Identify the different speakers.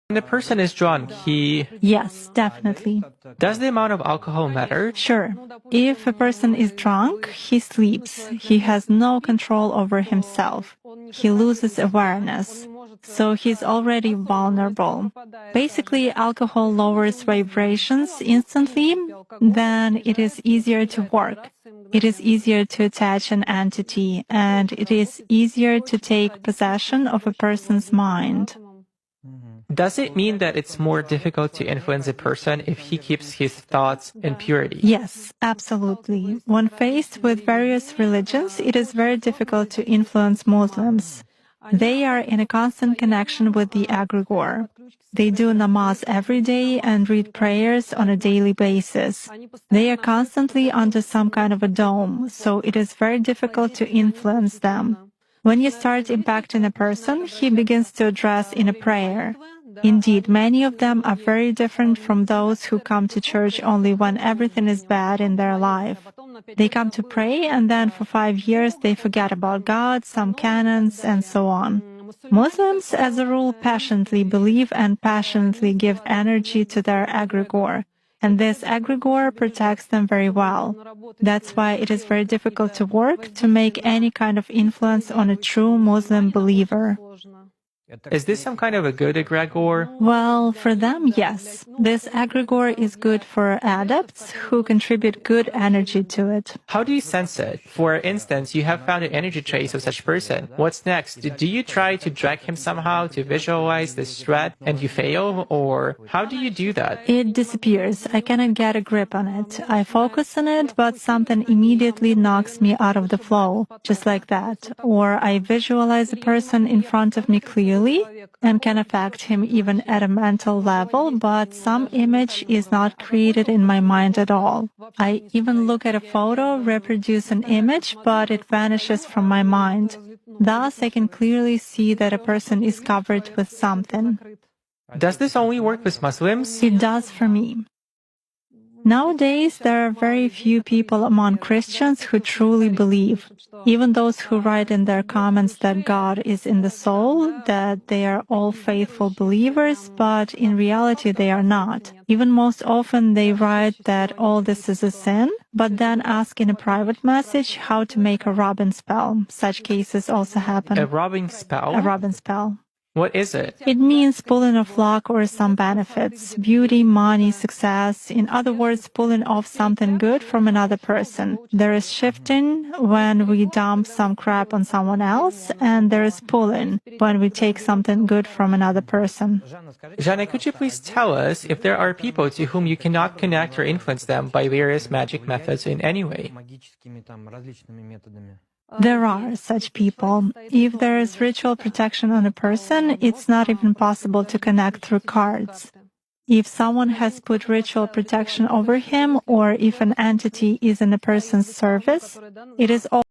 Speaker 1: When the person is drunk,
Speaker 2: Yes, definitely.
Speaker 1: Does the amount of alcohol matter?
Speaker 2: Sure. If a person is drunk, he sleeps. He has no control over himself. He loses awareness. So he's already vulnerable. Basically, alcohol lowers vibrations instantly, then it is easier to work. It is easier to attach an entity, and it is easier to take possession of a person's mind.
Speaker 1: Does it mean that it's more difficult to influence a person if he keeps his thoughts in purity?
Speaker 2: Yes, absolutely. When faced with various religions, it is very difficult to influence Muslims. They are in a constant connection with the egregore. They do namaz every day and read prayers on a daily basis. They are constantly under some kind of a dome, so it is very difficult to influence them. When you start impacting a person, he begins to address in a prayer. Indeed, many of them are very different from those who come to church only when everything is bad in their life. They come to pray, and then for 5 years they forget about God, some canons, and so on. Muslims, as a rule, passionately believe and passionately give energy to their egregore, and this egregore protects them very well. That's why it is very difficult to work to make any kind of influence on a true Muslim believer.
Speaker 1: Is this some kind of a good egregore?
Speaker 2: Well, for them, yes. This egregore is good for adepts who contribute good energy to it.
Speaker 1: How do you sense it? For instance, you have found an energy trace of such person. What's next? Do you try to drag him somehow to visualize this threat and you fail? Or how do you do that?
Speaker 2: It disappears. I cannot get a grip on it. I focus on it, but something immediately knocks me out of the flow, just like that. Or I visualize a person in front of me clearly and can affect him even at a mental level, but some image is not created in my mind at all. I even look at a photo, reproduce an image, but it vanishes from my mind. Thus, I can clearly see that a person is covered with something.
Speaker 1: Does this only work with Muslims?
Speaker 2: It does for me. Nowadays, there are very few people among Christians who truly believe. Even those who write in their comments that God is in the soul, that they are all faithful believers, but in reality they are not. Even most often they write that all this is a sin, but then ask in a private message how to make a rubbing spell. Such cases also happen.
Speaker 1: A rubbing spell?
Speaker 2: A rubbing spell.
Speaker 1: What is it?
Speaker 2: It means pulling off luck or some benefits, beauty, money, success. In other words, pulling off something good from another person. There is shifting when we dump some crap on someone else, and there is pulling when we take something good from another person.
Speaker 1: Jana, could you please tell us if there are people to whom you cannot connect or influence them by various magic methods in any way?
Speaker 2: There are such people. If there is ritual protection on a person, it's not even possible to connect through cards. If someone has put ritual protection over him, or if an entity is in a person's service, it is all